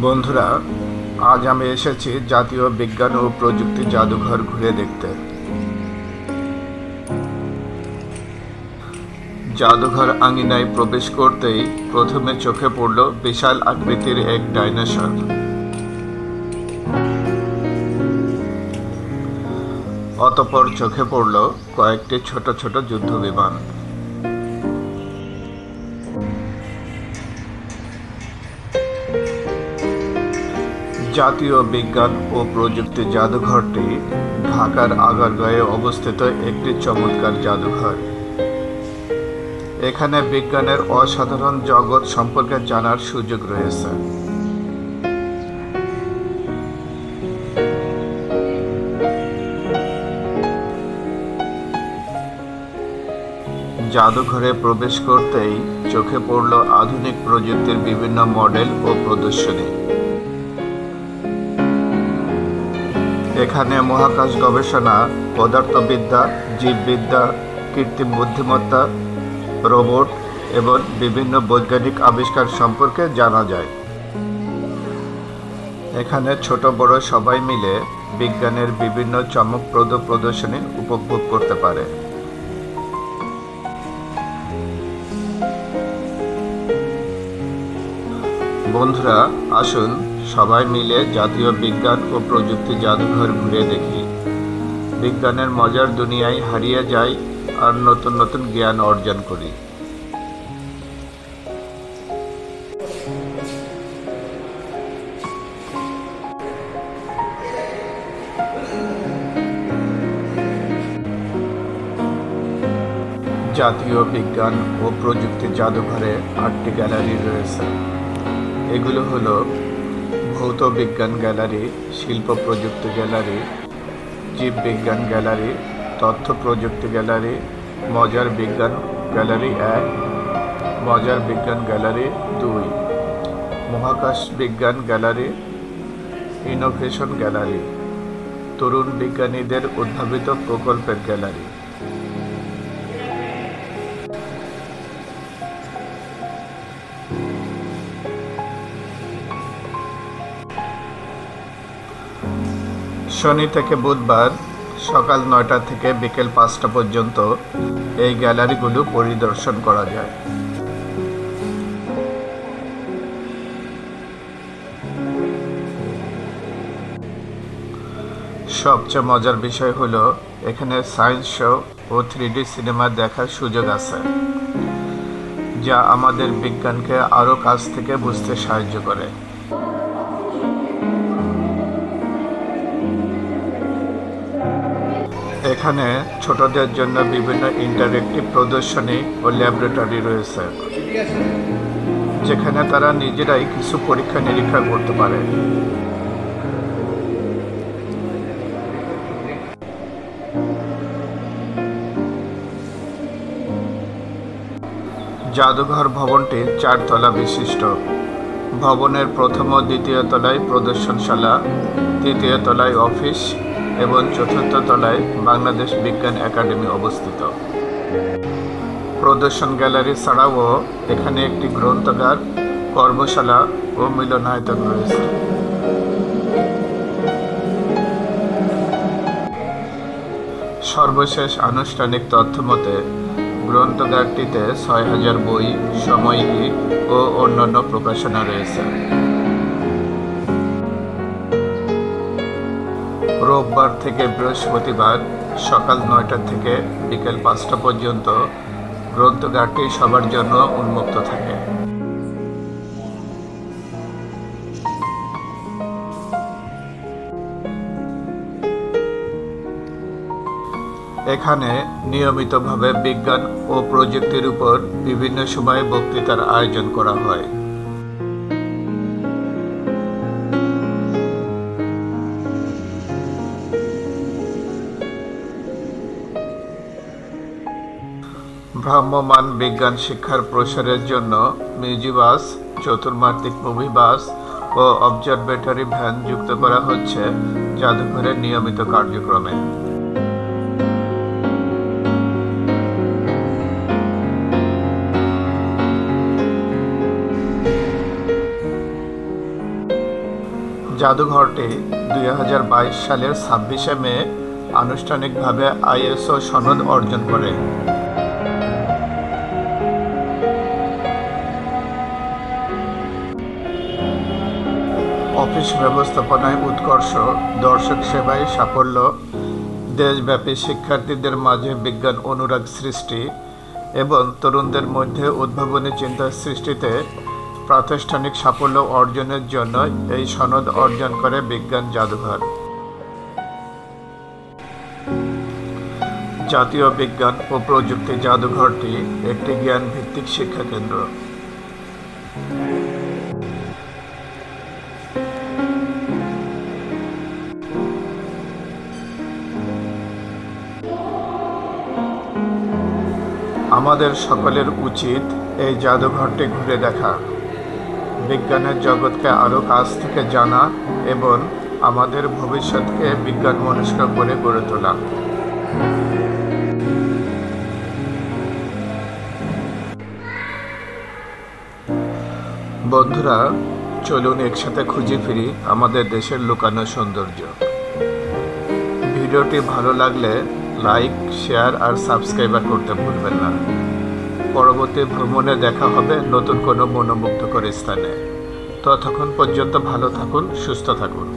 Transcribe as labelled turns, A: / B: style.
A: বন্ধুরা, আজ আমি এসেছি জাতীয় বিজ্ঞান ও প্রযুক্তি জাদুঘর ঘুরে দেখতে। জাদুঘর আঙিনায় প্রবেশ করতেই প্রথমে চোখে পড়ল বিশাল আকৃতির এক ডাইনোসর। অতঃপর চোখে পড়ল কয়েকটি ছোট ছোট যুদ্ধবিমান। জাতীয় বিজ্ঞান ও প্রযুক্তি জাদুঘরটি ঢাকার আগারগাঁয়ে অবস্থিত একটি চমৎকার জাদুঘর। এখানে বিজ্ঞানের অসাধারণ জগৎ সম্পর্কে জানার সুযোগ রয়েছে। জাদুঘরে প্রবেশ করতেই চোখে পড়ল আধুনিক প্রযুক্তির বিভিন্ন মডেল ও প্রদর্শনী। এখানে মহাকাশ গবেষণা, পদার্থবিদ্যা, জীববিদ্যা, কৃত্রিম বুদ্ধিমত্তা, রোবট এবং বিভিন্ন বৈজ্ঞানিক আবিষ্কার সম্পর্কে জানা যায়। এখানে ছোট বড় সবাই মিলে বিজ্ঞানের বিভিন্ন চমকপ্রদ প্রদর্শনী উপভোগ করতে পারে। বন্ধুরা, আসুন সবাই মিলে জাতীয় বিজ্ঞান ও প্রযুক্তি জাদুঘর ঘুরে দেখি। বিজ্ঞানের মজার দুনিয়ায় হারিয়ে যাই আর নতুন নতুন জ্ঞান অর্জন করি। জাতীয় বিজ্ঞান ও প্রযুক্তি জাদুঘরে 8টি গ্যালারি রয়েছে। এগুলো হলো ভৌত বিজ্ঞান গ্যালারি, শিল্প প্রযুক্তি গ্যালারি, জীববিজ্ঞান গ্যালারি, তথ্য প্রযুক্তি গ্যালারি, মজার বিজ্ঞান গ্যালারি 1, মজার বিজ্ঞান গ্যালারি 2, মহাকাশ বিজ্ঞান গ্যালারি, ইনোভেশন গ্যালারি, তরুণ বিজ্ঞানীদের উদ্ভাবিত প্রকল্পের গ্যালারি। শনি থেকে বুধবার সকাল 9টা থেকে বিকেল 5টা পর্যন্ত এই গ্যালারিগুলো পরিদর্শন করা যায়। সবচেয়ে মজার বিষয় হলো এখানে সায়েন্স শো ও 3D সিনেমা দেখার সুযোগ আছে, যা আমাদের বিজ্ঞানকে আরও কাছ থেকে বুঝতে সাহায্য করে। এখানে ছোটদের জন্য বিভিন্ন ইন্টারেক্টিভ প্রদর্শনী ও ল্যাবরেটরি রয়েছে, যেখানে তারা নিজেরাই কিছু পরীক্ষা নিরীক্ষা করতে পারে। জাদুঘর ভবনটি 4 তলা বিশিষ্ট। ভবনের প্রথম ও দ্বিতীয় তলায় প্রদর্শনশালা, তৃতীয় তলায় অফিস এবং চতুর্থ তলায় বাংলাদেশ বিজ্ঞান একাডেমি অবস্থিত। প্রদর্শন গ্যালারি ছাড়াও এখানে একটি গ্রন্থাগার, কর্মশালা ও মিলনায়তন রয়েছে। সর্বশেষ আনুষ্ঠানিক তথ্য মতে গ্রন্থাগারটিতে 6000 বই, সাময়িকী ও অন্যান্য প্রকাশনা রয়েছে। রোববার থেকে বৃহস্পতিবার সকাল 9টা থেকে বিকেল 5টা পর্যন্ত গ্রন্থাগারটি সবার জন্য উন্মুক্ত থাকে। এখানে নিয়মিতভাবে বিজ্ঞান ও প্রযুক্তির উপর বিভিন্ন সময়ে বক্তৃতার আয়োজন করা হয়। ভ্রাম্যমাণ বিজ্ঞান শিক্ষার প্রসারের জন্য মিউজিবাস, চতুর্মাত্রিক মুভি বাস ও অবজারভেটরি ভ্যান যুক্ত করা হচ্ছে জাদুঘরের নিয়মিত কার্যক্রমে। জাদুঘরটি 2022 সালের 26শে মে আনুষ্ঠানিকভাবে আইএসও সনদ অর্জন করে। অফিস ব্যবস্থাপনায় উৎকর্ষ, দর্শক সেবায় সাফল্য, দেশব্যাপী শিক্ষার্থীদের মাঝে বিজ্ঞান অনুরাগ সৃষ্টি এবং তরুণদের মধ্যে উদ্ভাবনী চিন্তা সৃষ্টিতে প্রাতিষ্ঠানিক সাফল্য অর্জনের জন্য এই সনদ অর্জন করে বিজ্ঞান জাদুঘর। জাতীয় বিজ্ঞান ও প্রযুক্তি জাদুঘরটি একটি জ্ঞান ভিত্তিক শিক্ষা কেন্দ্র। আমাদের সকলের উচিত এই জাদুঘরটি ঘুরে দেখা, বিজ্ঞানের জগৎকে আরও কাছ থেকে জানা এবং আমাদের ভবিষ্যৎকে বিজ্ঞান মনস্ক করে গড়ে তোলা। বন্ধুরা, চলুন একসাথে খুঁজে ফিরি আমাদের দেশের লুকানো সৌন্দর্য। ভিডিওটি ভালো লাগলে লাইক, শেয়ার আর সাবস্ক্রাইব করতে ভুলবেন না। পরবর্তী ভ্রমণে দেখা হবে নতুন কোনো মনোমুগ্ধকর স্থানে। ততক্ষণ পর্যন্ত ভালো থাকুন, সুস্থ থাকুন।